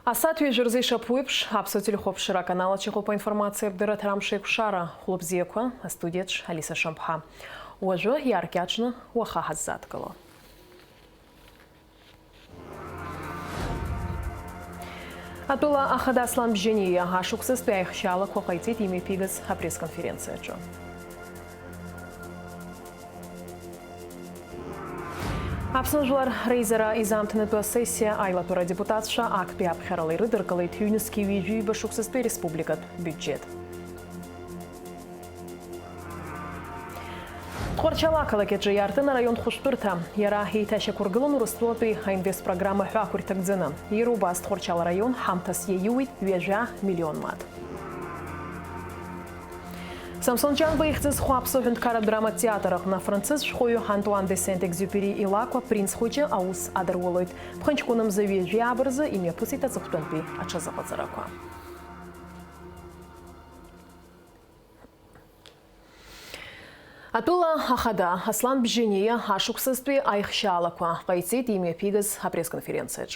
Асатве жерзей шапуипш, абсолютно хопшира канала чихо по информации бдырат рамшек шара хлопзеква, студиец Алиса Шампха. Уажу яркячно уаха хазаткало. Атула ахадаслам бжения ашуксыз пяйхшала кохайтит ими пигас пресс-конференция. Абсолютно рейзера изамтнету сессия айлатура депутатша акпи абхералы рыдыркалы тюнеский вижу башуксызды республикат бюджет. Тхорчалакала кеджи яртына район хуштурта. Яра хейташа кургылын урыстуаты инвест программа хуакуртагдзына. Ерубас Тхорчал район хамтас еюит вежа миллион мат. Самсон-Джан выехцез хуапсо хюнткара драма театрах на француз шхою Антуан де Сент-Экзюпери и Лаква принц хоче аус адарволойт. Пханчкуном завежи абрза имя пусита цухтанпи ачазапацараква. Атула ахада Аслан бжения ашуксызтве айхшалаква кайцит имя пигас пресс-конференция.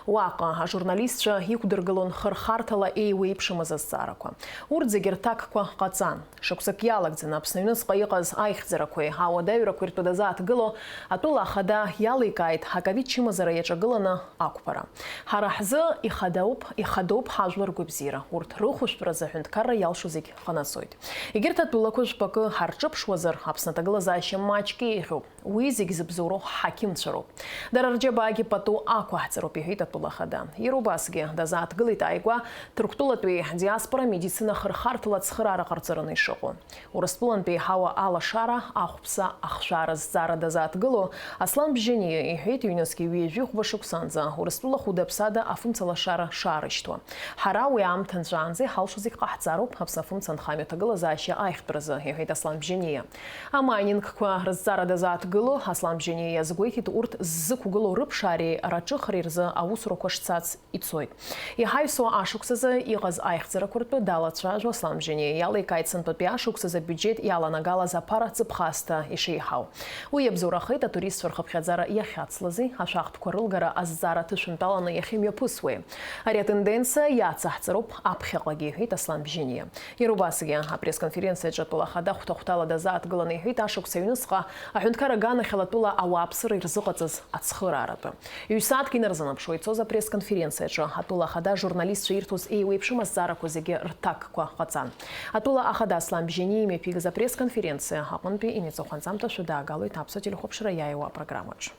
Уака журналистша юкдыргалон хархартала эйвейпшимазасараква. Урдзегертакква кацан. Шуксак ялагдзена апснуйныз кайыгаз айхзаракве. Ауадайра куртудазат гыло атула ахада яликайт хакавичимазара ячагылана акупара. Харахзы ихадауп хажлар губзира. Урт рухушпраза хюнткара ялшузик ханасойт. Игерт атула кушпакы харчып швазар Апснатагла заща мачки иху. Уизик забзуру хаким цару. Дарарджабаги пату аквахцару пихита тулахада. Ерубасги дазат глит айгва труктулатуи диаспора медицина хархартла цхрара харцараны шоку. Урастулан пихава ала шара ахпса ахшара зара дазат глу. Аслан бжения ихит юнески вижух башуксанза. Урастула худапсада афумцала шара шарыштва. Харауи амтанжанзи халшузик кахцару апсафумцан хамютагла заща айхпраза ихит аслан бжения. А майнинг ква раззара дазат гыло Аслан бжения згуихит урт ззыкугыло рыбшари рачыхрирза аусро кошцац ицойт. И хайсо ашуксаза игаз айхзара курту далатша Аслан бжения ялы кайцын топи ашуксаза бюджет яла нагала за пара цыпхаста ишейхау. Уебзурахыта турист фархабхядзара яхяцлазы ашахт корылгара аззара тышынталаны яхимя пусвы. Ария тенденция яцахцаруп апхялаги хит Аслан бжения. Ерубасыге пресс-конференция джатулахада хутахутала дазат Гланы хит ашукса юнысқа ахюнткара гана хелатула ауапсыр ирзыгацыз ацхырараты. Юсат кинерзанап шойцоза пресс-конференция атула ахада журналист ширтуз эйвейпшимас зара козеге ртак ква хацан. Атула ахада Аслан бжения имя пига за пресс-конференция хапанпи имецо ханцамта шуда галуй тапсо телехопшира яева программач.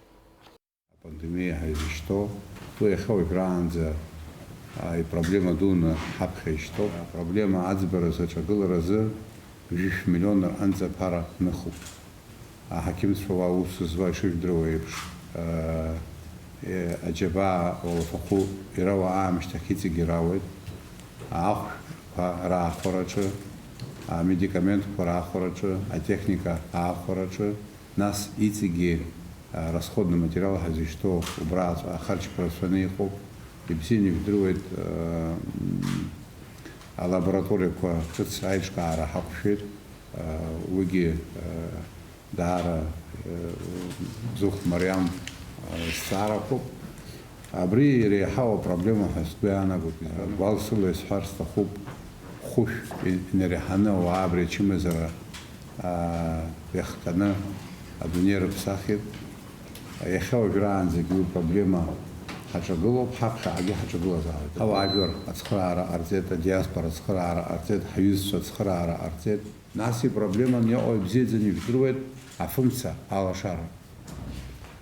Пандемия что туехау гранза и проблема дуна хапхе что проблема ацбера сачагыл разы 10 миллионов анца пара нахуп. А хаким сфова усзвай шифдровейпш. Аджаба олфаху ирава амштахити гиравет. Ах пара хорачы, а медикамент пара хорачы, а техника хорачы. Нас итиги расходный материал хази что убрать, а харч просванейхов. И псиник дровет лаборатория ко цайшка ара хакшит уги дара зух Мариам Саракоп абри рехава проблема хасбяна гут валсул эсхарста хуб хуш нерехана ва абри чимезара яхтана адунер псахит яхава гранзе гу проблема Хачагулов хапша аги хачагулов зahid. Хава агор ацхрара артета диаспора ацхрара артет хаюз ацхрара артет. Наси проблема не обзедзе не видрует, а функция алашара.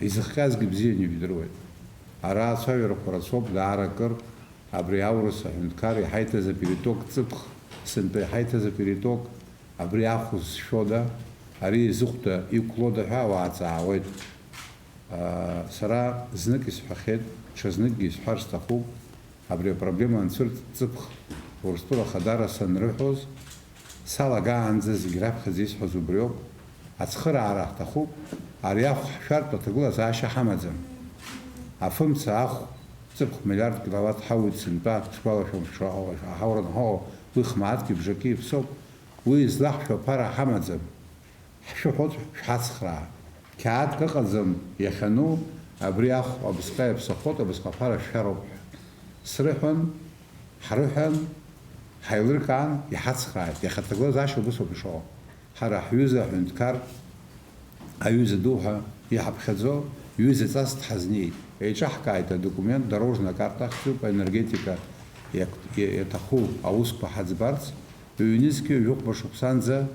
Изхказ гибзе не видрует. Ара савер порасоп гаракер абриауруса хункари хайта за переток цыпх сенпе хайта за переток абриахус шода ари зухта и клода хава ацаавет. Сара знак исхахет Шазныг исхар стаху, абри проблема анцурт цыпх, урстура хадара санрыхоз, салага анзез граф хазис хозубрёк, ацхыра арах таху, ариах шарт патагула заша хамадзам. Афым цах цыпх миллиард киловатт хауит синпа, школа шумшаова, хауран хо, выхматки бжаки псоп, вы злах пара хамадзам. Шухот шхацхра. Каат каказам яхану, абриах обская псохот, обскапара шароб. سرحن حرحن حيلركان يحسخات يختقوا زاشو بسو بشو حرا حيوزة حنتكار حيوزة دوها يحب خزو يوزة تاست حزني ايش حكاية دокумент дорожная карта по энергетика يتخو اوس по حزبارц юниске юк башуксанза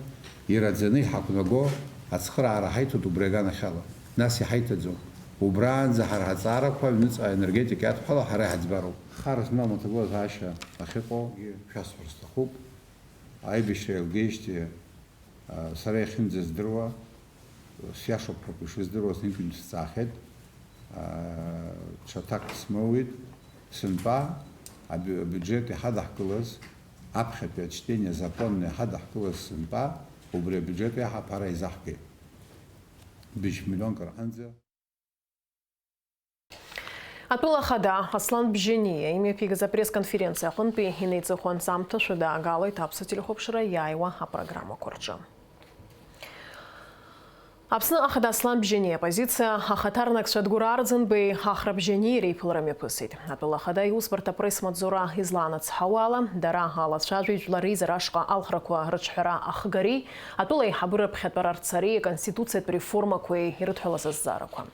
ирадзены хакунаго ацхра арахайту дубрегана хала нас яхайтадзу убранза хархацара по энергетика атхала харахацбару харас мама того заша ахипо сейчас просто хуб айбишел гешти сарехинзе здорова сяшо пропишу здорово с ним сахет чатак смовит сынпа а бюджет хадах класс апхет чтение законное хадах класс сынпа убре бюджет я пара изахке 5 миллион каранзе Атула хада Аслан Бжения имя пига за пресс-конференция хунпи инейцы хуан самта шуда галы тапса телехопшира яйва а программа корча. Апсны ахада Аслан Бжения позиция ахатарнак шадгурардзен бей ахраб Бжения рейпларами пысит. Атула хада юспарта пресс-мадзура изланац хавала дара галат шажвич лариза рашка алхраква рачхара ахгари атула ихабура бхетбарар цари конституция реформа кое иртхаласа зараква.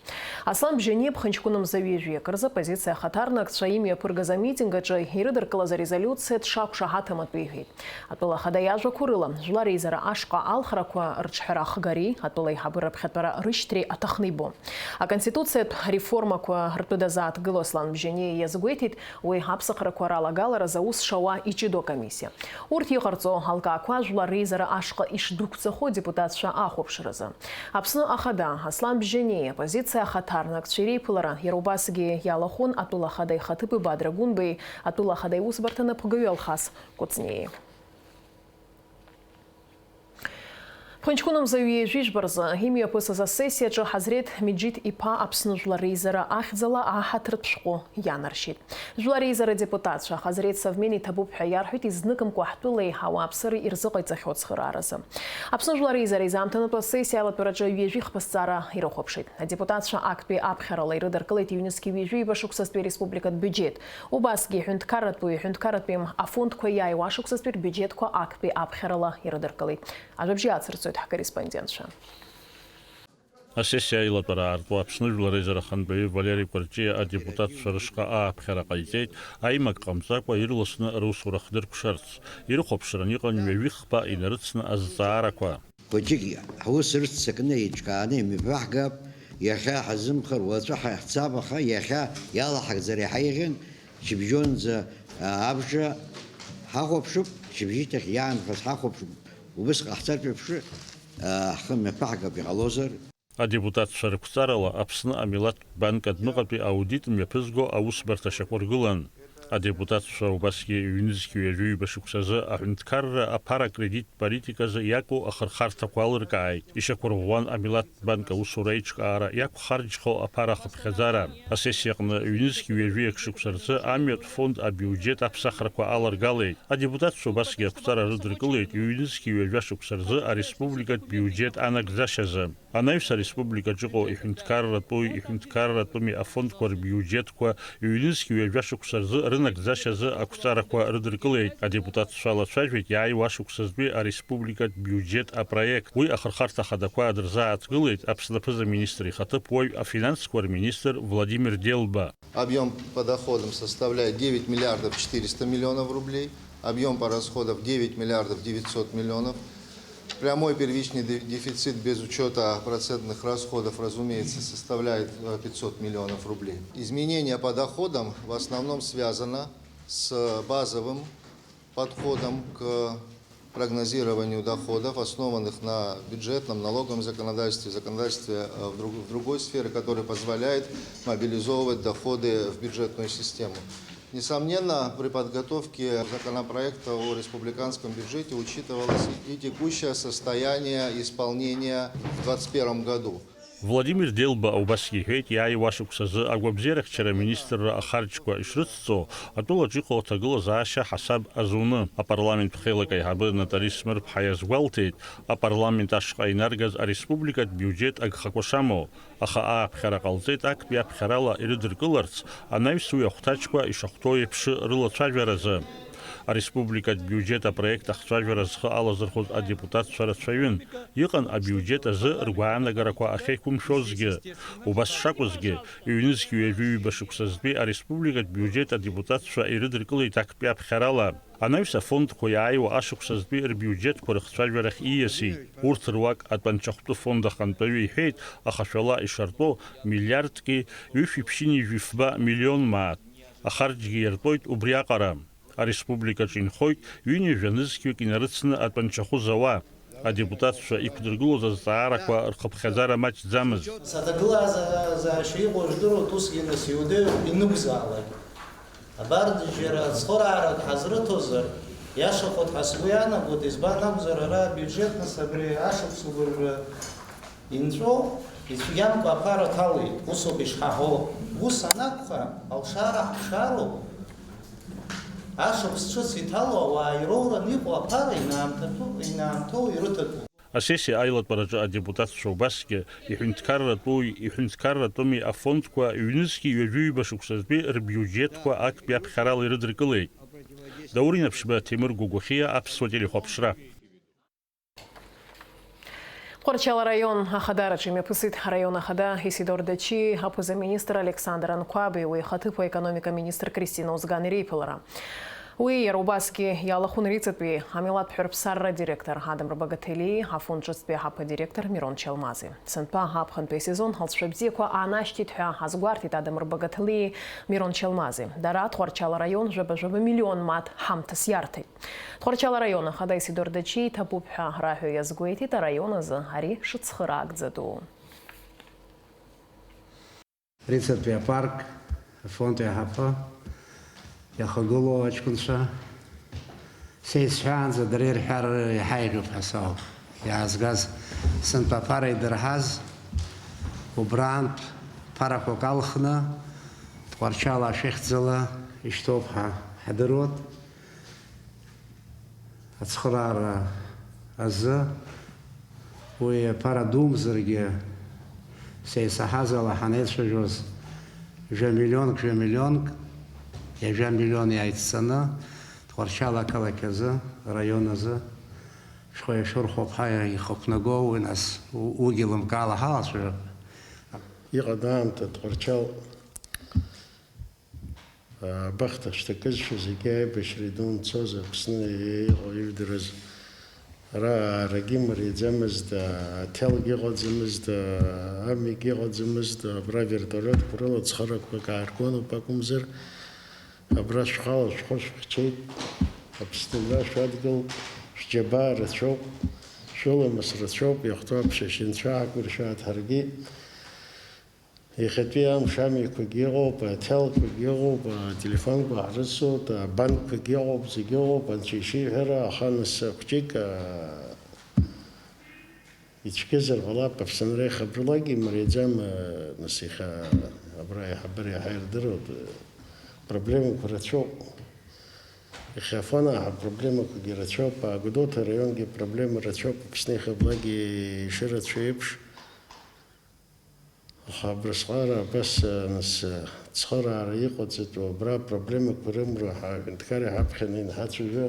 Аслан Бжения бханчкуном завижуя карза позиция ахатарнак шаимия пургаза митинга джай ирыдыркала за резолюция тшак шахатам отбегит. Атула хада яжва курыла лариза рашка алхраква рачхара ахгари атула ихабура бхетбара рыштри атахнибо. А конституция реформа кое ртудазат Аслан Бжения язгуетит уй хапсахара кварала галара заус шауа ичидо комиссия. Урт йохарцо халка акважула рейзара ашка ишдукцахо депутатша ахопшираза. Апсны ахада Аслан Бжения позиция хатарнак чирейпулара ярубасыге ялахон атула хадай хатыпы бадрагунбей атула хадай усбартана пугавел хас коцнее. Пханчкуном заюе жижбарза химия пысаза сессия ча хазрет миджит ипа апсны жларейзара ахзала ахатрт пшку янаршит. Жларейзара депутатша хазрет совмени табуб хаярхит изныком куахтулей хава апсыры ирзыкай захот схырараза. Апсны жларейзара изамтанатла сессия латураджа вежих пасцара ирохопшит. Депутатша акпи апхералай рыдаркалет юнески вежи башуксаспе республикат бюджет. Убасги хюнткарат пим афонд кваяй вашуксаспе бюджет ко акпи апхерала ирыдаркалет. Ажабжиацерцу корреспондентша. Сессия илатара арту апсны жларейзара ханбей Валерий Кварчия а депутат шарышка апхера кайтет аймак камсак ва ирласны русурахдыр пшарц ирхопшрани канвевих па инерцны аззараква Пожиги хусрт сакне ичканы мибахгаб яха хазм хыр вацха хсабха яха яла хазари хайгын шибжон за абжа хахопшуп шибжитах ян фас хахопшуп وبس احتاج بفشي خم بحاجه بغلوزر депутат шарыкцарала апсны амилат банкат нугапи аудит мепызго аусбарта шакоргулан депутат шаубаски юнизки вежуй башуксазы ахынткарра апара кредит политиказы яку ахархарта квалыркай ишакорван амилат банка усурейчка ара яку харджхо апара хапхазара асессияны юнизки вежуй шуксарцы амет фонд а бюджет апсахраква аларгалей депутат шаубаски куцара рыдрыкылет юнизки вежуй шуксарцы а республикат бюджет анагзашазы Анайвса республика джиго ихынткарра туми афонд квар бюджет ква юнизки вежуй шуксарцы рынок зашазы акуцараква рыдрыкылет депутат шала шажвит яй вашуксазби а республикат бюджет а проект уй ахархарта хадаква адрза атгылет апснапыза министри хатып ой а финансовый министр Владимир Делба. Объем по доходам составляет 9 миллиардов 400 миллионов рублей, объем по расходам 9 миллиардов 900 миллионов. Прямой первичный дефицит без учета процентных расходов, разумеется, составляет 500 миллионов рублей. Изменение по доходам в основном связано с базовым подходом к прогнозированию доходов, основанных на бюджетном, налоговом законодательстве, в другой сфере, которая позволяет мобилизовывать доходы в бюджетную систему. Несомненно, при подготовке законопроекта о республиканском бюджете учитывалось и текущее состояние исполнения в 2021 году. Владимир Делба убасгьы иҳәеит иааиуа ашықәсазы агәабзиарахьчара министрра ахарџьқәа ишрыцҵо атәылаҿ иҟоу аҭагылазаашьа ҳасаб азуны апарламент ԥхеилак аиҳабы Натали Смырԥҳа иазгәалҭеит апарламент ашҟа инаргаз ареспубликатә биуџьет агхақәа шамоу, аха ааԥхьара ҟалҵеит актәи аԥхьарала ирыдыркыларц анаҩсуи ахәҭаҷқәа ишахәҭоу еиԥш рылацәажәаразы. Ареспубликатә биуџьет апроект ахцәажәара зхы алазырхәоз адепутатцәа рацәаҩын. Иҟан абиуџьет азы ргәаанагарақәа ахьеиқәымшәозгьы. Убас шакәызгьы, иҩнызқь ҩажәи-ҩба шықәсазтәи ареспубликатә биуџьет адепутатцәа ирыдыркылеит актәи аԥхьарала. Анаҩс афондқәа иааиуа ашықәсазтәи рбиуџьетқәа рыхцәажәарахь ииасит. Урҭ руак атәанчахәтәы фонд ахантәаҩы иҳәеит, аха шәала ишартәо миллиардки ҩышәиԥшьынижәифба миллион маат. Ахарџьгьы иартәоит убри аҟара. Ареспубликаҿы инхоит ҩынҩажәа-нызқьҩык инарыцны атәанчахәы зауа. Адепутатцәа иқәдыргылоз азҵаарақәа рхыԥхьаӡара маҷӡамызт. Саҭагылазаашьа иҟоу жәдыруеит, усгьы нас иудеиуп инықәзаалак. Абарҭ џьара цхыраарак ҳазрыҭозар, иашахәыҭ ҳәа сгәы иаанагоит, избан акәзар ара абиуџьет нас абри ашықәс угәырҩа инҵәо ицәгьамкәа аԥара ҭалеит, усоуп ишҳаҳәо. Ус анакәха, алшара ҳшароуп. Ашықәс ҿыц иҭало ауаа ироуран иҟоу аԥара инаамҭоу ирыҭатәуп. Асессиа аилатәараҿы адепутатцәа убасгьы иҳәынҭқарратәыми афондқәа ҩнызқьи ҩажәи-ҩба шықәсазтәи рбиуџьетқәа актәи аԥхьарала ирыдыркылеит. Даурин Аԥшьба, Темыр Гәыгәахиа, Аԥсуа телехәаԥшра. Тҟәарчал араион ахадараҿы имҩаԥысит араион ахада Исидор Дачи аԥыза-министр Александр Анқәаби, уи ихаҭыԥ аекономика министр Кристина Озган иреиԥылара. Уи иара убасгьы иалахәын рицатәи амилаҭ ҳәарԥсарра директор Адамыр Багаҭелии, афонд ҿыцтәи аҳаԥадиректор Мирон Челмази. Сынтәа аԥхынтәи сезон ҳалҵшәа бзиақәа аанашьҭит ҳәа азгәарҭеит Адамыр Багаҭелии, Мирон Челмази. Дара Тҟәарчал араион жәаба-жәаба миллион маҭ ҳамҭас иарҭеит. Тҟәарчал араион ахада Исидор Дачи иҭабуп ҳәа раҳәа иазгәеиҭеит араион азы ари шыцхыраагӡаду. Рицатәи апарк, афонд иаҳаԥы иахагылоу аҷкәынцәа сеицәшәаанӡа дара ирҳәар иҳаиӷьуп ҳәа сауп. Иаазгаз сынтәа аԥара идырҳаз убраантә ԥарақәак алхны Тҟәарчал ашәихьӡала ишьҭоуп ҳәа ҳдыруеит. Ацхыраара азы уи аԥара думзаргьы сеисаҳаз ала ҳанеицәажәоз жәа-миллионк иажәа миллион иааидҵаны Тҟәарчал ақалақь азы, араион азы шәхы иашәырхәоуп ҳәа ихықәнагоу, уи нас уигьы лымкаала ҳалацәажәап. Иҟан аамҭа Тҟәарчал абахҭа шҭакызшәа зегьы аибашьра идумцоз Аԥсны иҟоу ижәдырыз ара аарагьы мариаӡамызт, ателгьы иҟаӡамызт, амигьы иҟаӡамызт, абра вертолиотқәа рыла ҵхарақәак ааргонуп акәымзар, абра шәхала шәхәы шәхьчеит, Аԥсныра шәадгыл, шәџьабаа рацәоуп, шәыламыс рацәоуп, иахәҭоу аԥшьашьынцәа аақәыршәаат ҳаргьы. Иахьатәи амш амиқәагьы иҟоуп, ателқәагьы иҟоуп, ателефонқәа ҳрыцуп, абанкқәагьы иҟоуп, зегьы иҟоуп, анцәа ишиҳәара, аха нас хәҷык ицәгьазар ҟалап, Аԥсынра ихабжалагьы имариаӡам, нас абра аиҳабыра иаҳа ирдыруеит. Проблемақәа рацәоуп. Ихьафона апроблемақәагьы рацәоуп, Гәдоуҭа араионгьы проблема рацәоуп, Аԥсны ихаблагьы ишырацәоу еиԥш. Аха абрысҟара абас нас цхыраара иҟаҵатәу абра апроблемақәа рымра ҳаҳәынҭқар иҳаԥхьаны инҳацәажәо,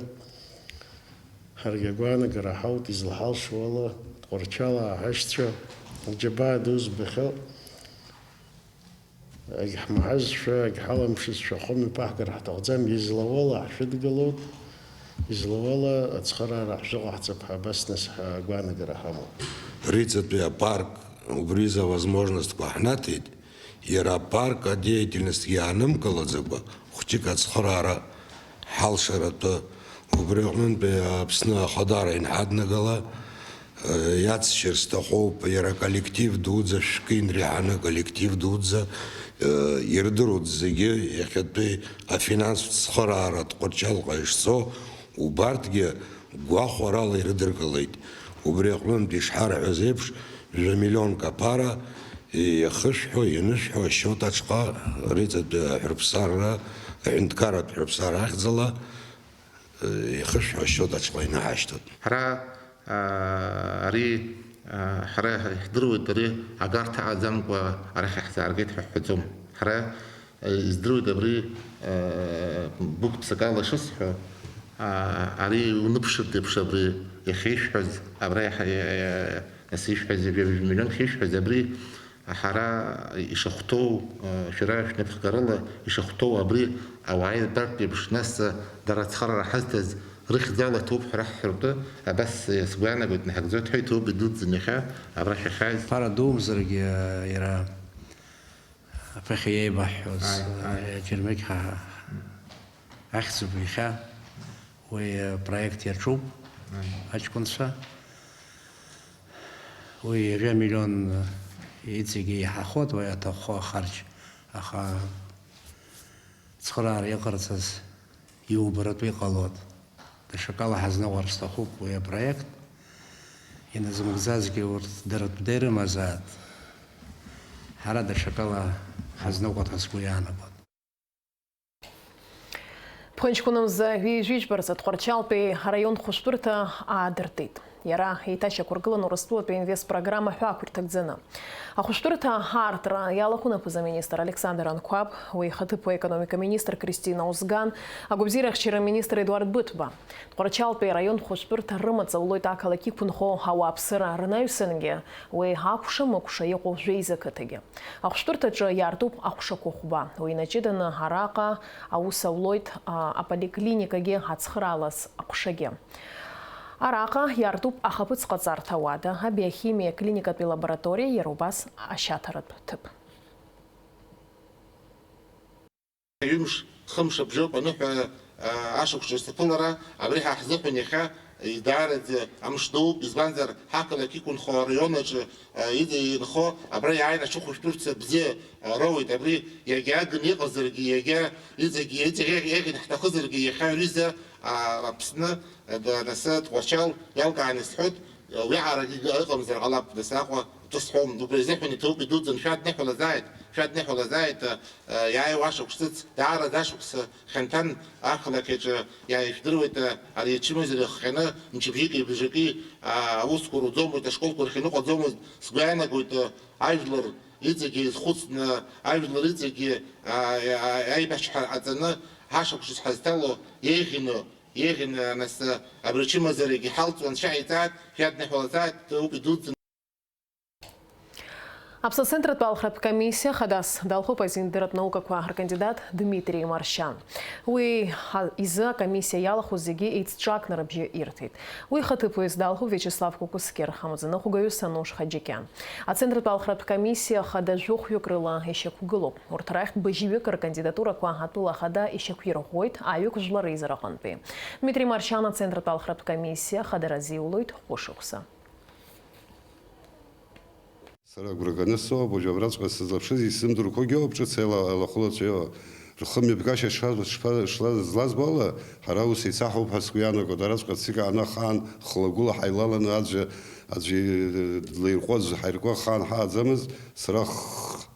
ҳаргьы агәаанагара ҳаут излаҳалшо ала Тҟәарчал аҳашьцәа џьабаа ду збахьоу. Ҳмаҳазшәа, ҳаламшызшәа хәым иԥаҳгар ҳҭахӡам, излауала ҳшәыдгылоит, излауала ацхыраара ҳшыҟаҳҵап ҳәа абас нас ҳгәаанагара ҳамоуп. Рицатәи апарк убри за возможностқәа ҳнаҭеит, иара апарк адеятельностгьы иаанымкылаӡакәа хәҷык ацхыраара ҳалшаратәы убри аҟнынтәи Аԥсны ахадара инҳаднагала иацшьыр сҭахуп, иара коллектив дуӡӡа, шәкы инреиҳаны коллектив дуӡӡа ирдыруеит зегьы иахьатәи афинанстә цхыраара Тҟәарчалҟа ишцо, убарҭгьы гәахәарала ирыдыркылеит. Убри аҟнынтәи ишҳарҳәаз еиԥш, مليون كبارة يخشحوا ينشحوا الشوطة تشقى ريت حربصار عند كارت حربصار أخذلا يخشحوا الشوطة تشقى ينعشتوا حرا أري حرا يحضروا الدري عقارت عزم وأريح حزارجيت حزم حرا يزدروا دبري بوقت سقالة شصح أري ونبشر دبشر يخيش حز أبريح نسيش حز مليون خيش حز أبري حرا يشختو شراش نبخ قرلا يشختو أبري أو عيد برد بش ناس درت خرر حزتز ريخ زالة توب حرح حربته بس يسوعنا قلت نحجزت حي توب بدود زنيخة أبرح خاز فرا دوم زرق يرا فخي بحوز جرمك أحسب بيخا وبروجكت يرشوب أشكون سا ويجي مليون يتسجي حخود ويتخو خرج أخا تخرار يقرص يوبرت بيقالود الشكالة حزنا ورستخوب ويا بروجكت ينزم غزازكي ورد دير مزاد هذا الشكالة حزنا وقتسكويانا بود Пхончкунымыз вижвич барса тхорчалпе район хуштурта адыртит. Яра хейтача кургылын урыстуа пе инвест программа хюакуртагдзена. А хуштурта хартра ялахуна пыза министр Александр Анкваб, уйхаты по экономика министр Кристина Узган, а губзирах чира министр Эдуард Бытба. Тхорчалпе район хуштурта рымаца улой такалаки кунхо хауапсыра рынаюсынге, уй хакуша мокуша еқо жейза катыге. А хуштурта ча яртуп акуша кохуба. Уйначидана харака ауса улойт аполиклиникаге хацхралас акушаге. Арака яртуп ахапыц қацар тауады, биохимия клиника пи лаборатория ерубас ашатарат тып. يمش خمسة بجوب أنه عشق شستقلرة أبريها حزب نيخا إدارة أمشدو بزبانزر حق لك يكون خوريونج يدي نخو أبري عين أشوف شبرت بزي روي أبري يجا جنيه قزرجي يجا يجي نحتاج قزرجي يخا ريزة ربسنا نسات وشال يلقى عن السحود ويعرف يقوم زر غلب نساقه تصحون دوبريزيح من توب بدود نشاد نحول زايد شاد نحول زايد ياي واشق شت دعارة داشق خنتان أخلك ياي يقدروا على يتشمز خنا نشبيكي بيجي أوسكور زوم وتشكل كل خنوق زوم سبعنا قلت عايزلر يتجي خصنا عايزلر يتجي أي بش حتنا هاشق شت حزتلو يخن ناس أبرشيم زرقي حالت ونشايتات شاد نحول زايد وبدود Апсоцентрат Балхраб комиссия хадас далху пазиндерат наука квагр кандидат Дмитрий Маршан. Уи иза комиссия ялаху зиги ицчак нарабжи иртит. Уи хатыпу из далху Вячеслав Кукускер хамазана хугаю сануш хаджикян. А центрат Балхраб комиссия хада жух юкрыла еще кугылоп. Уртарах беживекар кандидатура квагатула хада еще квиргойт, а юк жлары изараханпи. Дмитрий Маршан центрат Балхраб комиссия хада разиулойт хошукса. Сарагурганесо, божабратска сазавшиз исим дуркоги обчцела лохолочео. Рхми бгаше шла злазбала, хараус исаху паскуяно годаратска цика ана хан хлагула хайлала надже аджи лирқоз хайрко хан хазамыз срах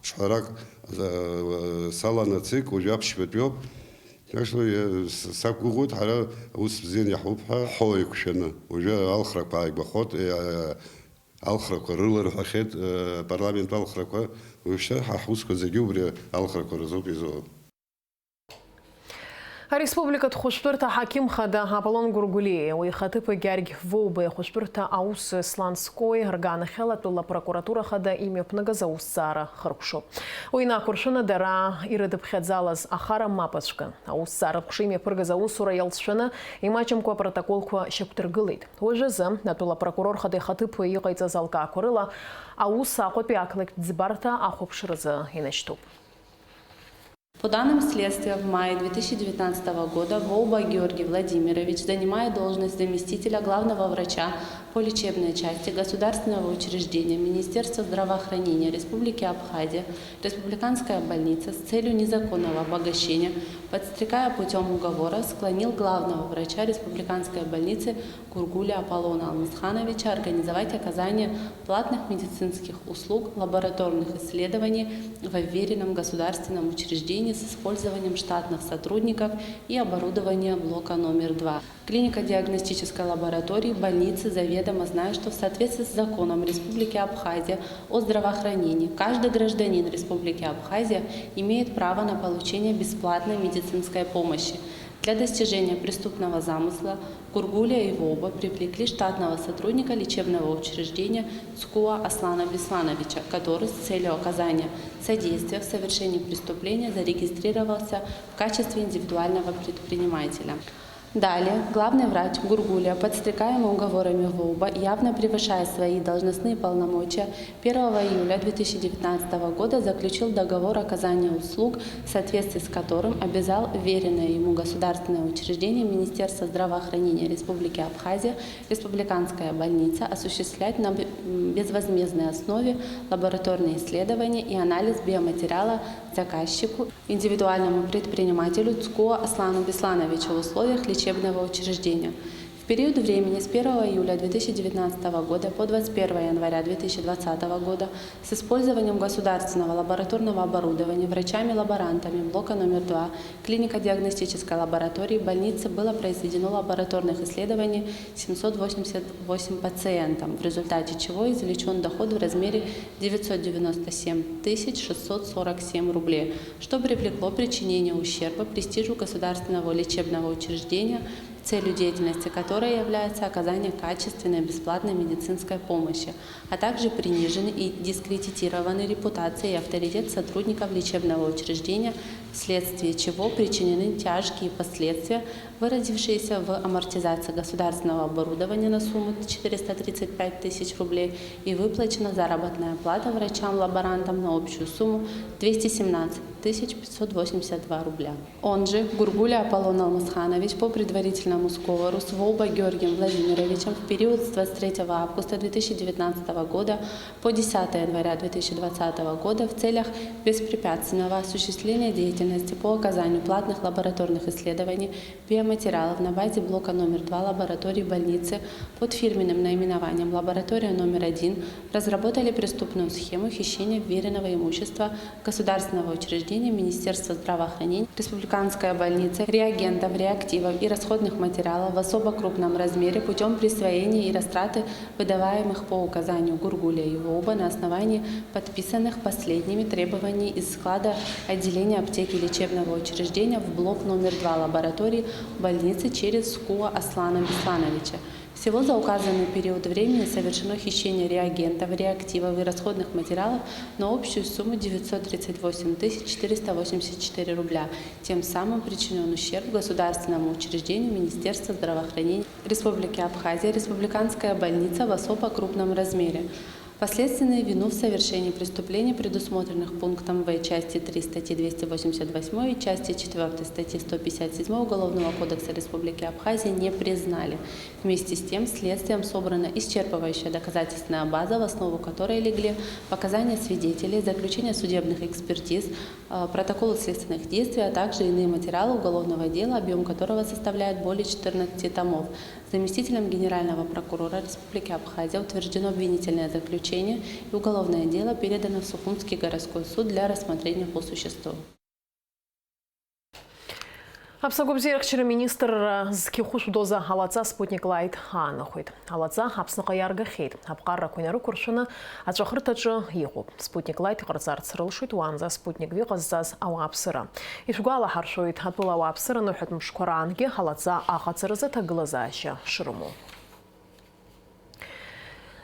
шарак салана цик ужапшбетёб. Яшло сакугут хара ус зен яхубха хойкшена. Уже алхрак пайк бахот алхрак рылар хахет парламент алхрак وش ححوس كزجوبري алхрак разобизо. Республика Хушпирта Хаким Хада Аполлон Гургулии и Хатыпы Гярги Вобы Хушпирта Аус Сланской Аргана Хелатула прокуратура Хада имя Пнагазаусара Харкшу. Уйна Куршина Дара Ирада Пхедзалаз Ахара Мапашка. Аусара Пшиме Пыргазаусура Ялшина и мачемко протоколку Шептыргылит. Ожеза Натула прокурор Хады Хатыпы и Кайцазалка Курыла Ауса Копиаклик Дзбарта Ахопширза и Нештуп. По данным следствия, в мае 2019 года Воуба Георгий Владимирович занимает должность заместителя главного врача по лечебной части государственного учреждения Министерства здравоохранения Республики Абхазия, Республиканская больница с целью незаконного обогащения, подстрекая путем уговора, склонил главного врача Республиканской больницы Гургуля Аполлона Алмасхановича организовать оказание платных медицинских услуг, лабораторных исследований в уверенном государственном учреждении с использованием штатных сотрудников и оборудования блока номер 2. Клиника диагностической лаборатории больницы заведомо знает, что в соответствии с законом Республики Абхазия о здравоохранении каждый гражданин Республики Абхазия имеет право на получение бесплатной медицинской помощи. Для достижения преступного замысла Гургуля и Воуба привлекли штатного сотрудника лечебного учреждения Цкуа Аслана Беслановича, который с целью оказания содействия в совершении преступления зарегистрировался в качестве индивидуального предпринимателя. Далее, главный врач Гургуля, подстрекаемый уговорами Воуба, явно превышая свои должностные полномочия, 1 июля 2019 года заключил договор оказания услуг, в соответствии с которым обязал веренное ему государственное учреждение Министерства здравоохранения Республики Абхазия, Республиканская больница осуществлять на безвозмездной основе лабораторные исследования и анализ биоматериала заказчику, индивидуальному предпринимателю Цкуа Аслану Беслановичу в условиях лечебного учреждения. В период времени с 1 июля 2019 года по 21 января 2020 года с использованием государственного лабораторного оборудования врачами-лаборантами блока номер 2 клинико-диагностической лаборатории больницы было произведено лабораторных исследований 788 пациентам, в результате чего извлечен доход в размере 997 647 рублей, что привлекло причинение ущерба престижу государственного лечебного учреждения, целью деятельности которой является оказание качественной бесплатной медицинской помощи, а также принижены и дискредитированы репутация и авторитет сотрудников лечебного учреждения, вследствие чего причинены тяжкие последствия, выразившиеся в амортизации государственного оборудования на сумму 435 тысяч рублей и выплачена заработная плата врачам-лаборантам на общую сумму 217 582 рубля. Он же, Гургуля Аполлон Алмасханович, по предварительному сговору с Воуба Георгием Владимировичем в период с 23 августа 2019 года по 10 января 2020 года в целях беспрепятственного осуществления деятельности по оказанию платных лабораторных исследований биоматериалов на базе блока номер 2 лаборатории больницы под фирменным наименованием «Лаборатория номер 1» разработали преступную схему хищения вверенного имущества государственного учреждения Министерства здравоохранения, Республиканская больница, реагентов, реактивов и расходных материалов в особо крупном размере путем присвоения и растраты выдаваемых по указанию Гургуля и Воуба на основании подписанных последними требований из склада отделения аптеки лечебного учреждения в блок номер 2 лаборатории больницы через Цкуа Аслана Беслановича. Всего за указанный период времени совершено хищение реагентов, реактивов и расходных материалов на общую сумму 938 484 рубля. Тем самым причинен ущерб государственному учреждению Министерства здравоохранения Республики Абхазия, Республиканская больница в особо крупном размере. Последственную вину в совершении преступлений, предусмотренных пунктом В части 3 статьи 288 и части 4 статьи 157 Уголовного кодекса Республики Абхазия не признали. Вместе с тем, следствием собрана исчерпывающая доказательственная база, в основу которой легли показания свидетелей, заключения судебных экспертиз, протоколы следственных действий, а также иные материалы уголовного дела, объем которого составляет более 14 томов. Заместителем генерального прокурора Республики Абхазия утверждено обвинительное заключение и уголовное дело передано в Сухумский городской суд для рассмотрения по существу. Апсагобзеркчері министр зкихуш доза алаца спутник лайт ханахуйт. Алаца апсныға ярғы хейт. Апқарра көйнері күршіні атшақыртачы еғып. Спутник лайт ғырзар цырылшуйт уанза спутник виғыззаз ауа апсыры. Ишугала харшуйт атбыл ауа апсыры нүхет мшқоранге алаца аға цырызы тағылызашы шырыму.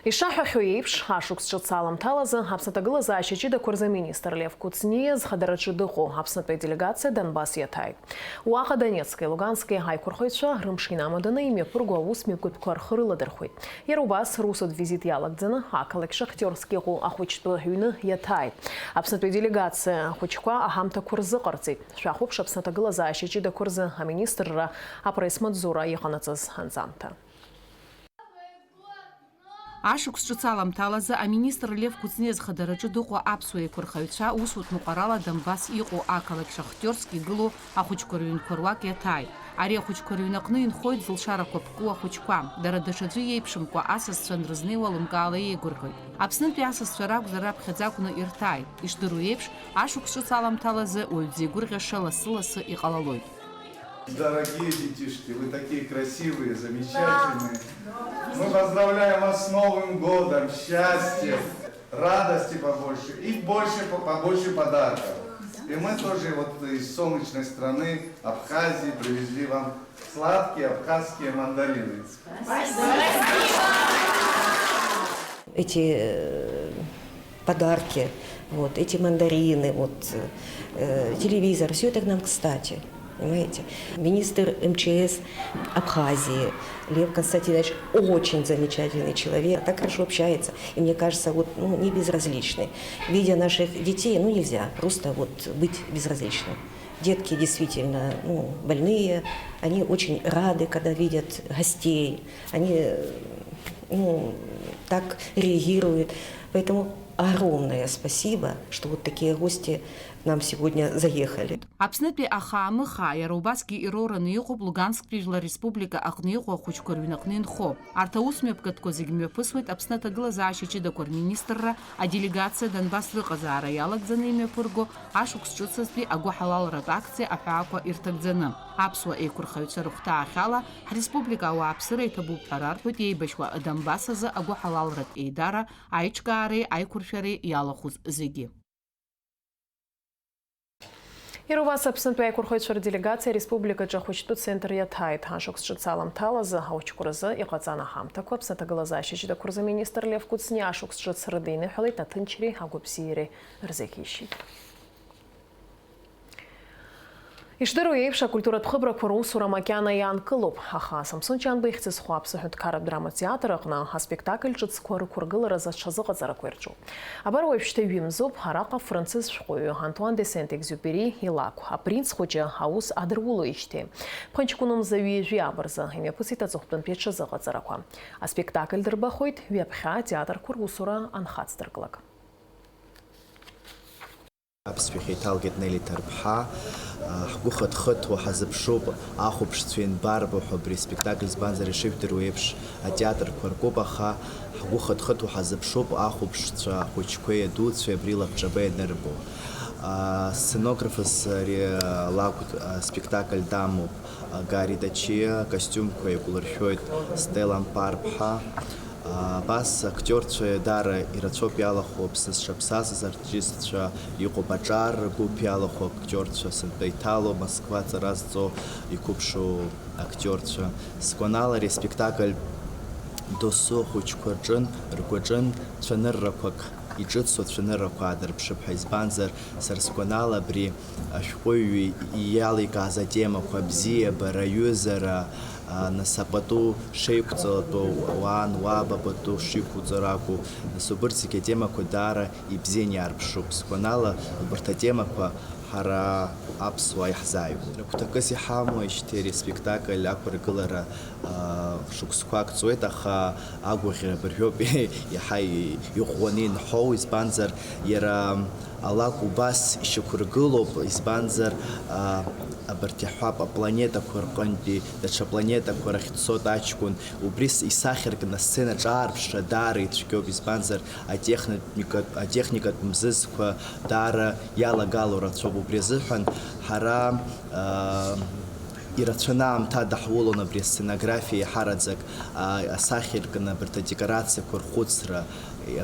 Ишаҳҳәахьоу еиԥш, ашықәс ҿыц аламҭалазы Аԥсны аҭагылазаашьа Кәырза-министр Лев Куцниа зхадараҿы дыҟоу Аԥснытәи делегациа Донбасс иаҭааит. Уаҟа Донецки, Лугански аиқәырхаҩцәа рымш инамаданы имҩаԥырго аус мҩаԥгатәқәа рхы рыладырхәит. Иара убас русутә визит иалагӡаны ақалақь Шахтиорск иҟоу ахәыҷтәы ҩны иаҭааит. Аԥснытәи делегациа ахәыҷқәа аҳамҭақәа рзыҟарҵеит. Шәахәыԥш Аԥсны аҭагылазаашьа Кәырза аминистрра апресс-маҵзура иҟанаҵаз анҵамҭа. Ашықәс ҿыц аламҭалазы аминистр Лев Куцниа зхадараҿы дыҟоу аԥсуа еиқәырхаҩцәа усутә мҟарала Донбасс иҟоу ақалақь Шахтиорск игылоу ахәыҷқәа рыҩнқәа руак иаҭааит. Ари ахәыҷқәа рыҩнаҟны инхоит зылшарақәа ԥку ахәыҷқәа. Дара даҽаӡәы иеиԥшымкәа асасцәа анрызнеиуа лымкаала еигәырӷьоит. Аԥснытәи асасцәа ракәзар раԥхьаӡа акәны ирҭааит. Ишдыру еиԥш, ашықәс ҿыц аламҭалазы уаҩ дзеигәырӷьаша лассы-лассы иҟалалоит. Дорогие детишки, вы такие красивые, замечательные. Мы поздравляем вас с Новым годом, счастья, радости побольше и побольше подарков. И мы тоже вот из солнечной страны Абхазии привезли вам сладкие абхазские мандарины. Эти подарки, вот, эти мандарины, вот, телевизор, все это к нам кстати. Понимаете? Министр МЧС Абхазии Лев Константинович очень замечательный человек, так хорошо общается, и мне кажется, вот, не безразличный. Видя наших детей, нельзя просто вот быть безразличным. Детки действительно больные, они очень рады, когда видят гостей, они так реагируют. Поэтому огромное спасибо, что вот такие гости нам сегодня заехали. Аԥснытәи ахаамыха иара убасгьы ироураны иҟоуп Лугансктәи Жәлар Республика аҟны иҟоу ахәыҷқәа рыҩнаҟны инхо. Арҭ аус мҩаԥгатәқәа зегьы мҩаԥысуеит Аԥсны аҭагылазаашьа ҷыдақәа рминистрра аделегациа Донбасс рыҟазаара иалагӡаны имҩаԥырго ашықәс ҿыцызтәи агәы ҳалалратә акциа аҳәаақәа ирҭагӡаны. Аԥсуа еиқәырхаҩцәа рыхәҭаахьала ҳреспублика ауааԥсыра иҭабуп ҳәа рарҳәоит еибашьуа Донбасс азы агәы ҳалалратә еидара аиҿкаареи аиқәыршәареи иалахәыз зегьы. Иара убас Аԥснытәи аиқәырхаҩцәа рделегациа республикаҿы ахәыҷтәы центр иаҭааит. Ашықәс ҿыц аламҭалазы ахәыҷқәа рзы иҟаҵан аҳамҭақәа Аԥсны аҭагылазаашьа Кәырза-министр Лев Куцниа ашықәс ҿыц рыдиныҳәалеит, аҭынчреи агәабзиареи рзеиӷьеишьеит. Ишдыру еиԥш акультуратә хыбрақәа русура макьана иаанкылоуп, аха Самсон Ҷанба ихьӡызхуа Аԥсны аҳәынҭқарратә драматеатр аҟны аспектакль ҿыцқәа рықәыргылараз аҽазыҟаҵарақәа ирҿуп. Абар уажәшьҭа ҩымзоуп араҟа францыз шәҟәыҩҩы Антуан де Сент-Екзюпери илакә апринц хәыҷы аус адырулоижьҭеи. Ԥхынҷкәынымзаҩи жәабырзы имҩаԥысит аҵыхәтәантәи аҽазыҟаҵарақәа. Аспектакль дырбахоит ҩаԥхьа атеатрқәа русура анхацдыркылак. Аԥсшәахь иҭалгеит Нели Ҭарԥҳа, ҳгәы хыҭхыҭуа ҳазыԥшуп ахәаԥшцәа ианбарбо ҳәа абри аспектакль збанзар ишыжәдыруа еиԥш атеатрқәа ркуп, аха ҳгәы хыҭхыҭуа ҳазыԥшуп ахәаԥшцәа ахәыҷқәеи адуцәеи абри лабҿаба ианырбо. Сценографс ари лакә спектакль дамоуп Гари Дачиа, костиумқәа еиқәлыршәоит Стелла Ампарԥҳа. Абас актерцәа дара ирацәоуп иалахәу Аԥсны зҽаԥсаз артистцәа иҟоуп Аҿар ргәыԥ иалахәу актерцәа, сынтәа иҭало Москва ҵаразҵо иқәыԥшу актерцәа. Сгәанала ари аспектакль досу ахәыҷқәа ргәаҿын цәаныррақәак иҿыцу цәаныррақәа аадырԥшып ҳәа, избанзар сара сгәанала абри ашәҟәыҩҩы иаликааз атемақәа абзиабара, аҩызара, нас апату шеиқәҵалатәу уан, уаб апату шиқәуҵара акәу, нас убырҭ зегьы атемақәа даара ибзиан иаарԥшуп. Сгәанала убырҭ атемақәа ҳара аԥсуаа иаҳзааҩуп. Рыгәҭакыс иҳамоуижьҭеи ари аспектакль ақәыргылара шықәсқәак ҵуеит, аха агәаӷьра абыржәоуп иаҳа иӷәӷәаны инҳәоу, избанзар иара алакә убас ишьақәыргылоуп, избанзар абарҭ иаҳҳәап апланетақәа рҟынтәи даҽа планетақәа рахь дцоит аҷкәын, убри исахьаркны асценаҿ аарԥшра даара ицәгьоуп, избанзар атехникатә мзызқәа даара иалагало рацәоуп. Убри азыҳәан ҳара ирацәаны аамҭа даҳулон абри асценографиа иҳараӡак асахьаркны абарҭ адекорациақәа рхәыцра,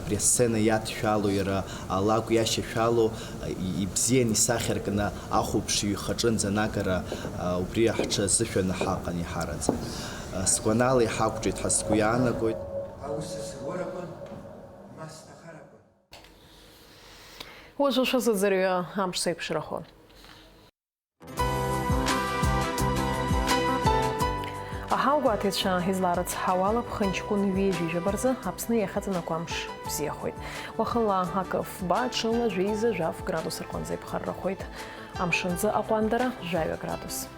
абри асцена иадшәало, иара алакә иашьашәало, ибзиан исахьаркны ахәаԥшҩы ихаҿынӡа анагара убри ҳҽазышәаны ҳаҟан иҳараӡак. Сгәанала иҳақәҿиҭ ҳәа сгәы иаанагоит. Ожу шазызырıyor амшсой пширахо. Ахаугуатетша изларыц хавалап хынчкун вежи жабарзы апсны яхатына куамш бзияхойт. Вахынла акыф бачынла жейзы жав градус рконзай пхаррахойт. Амшынзы акуандара жаве градус.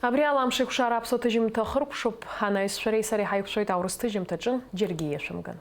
Абриал амшик шарап сотыжим тахыр пшуп ханайс шарей сари хайкшойт аурыстыжим таджын жергие шымган.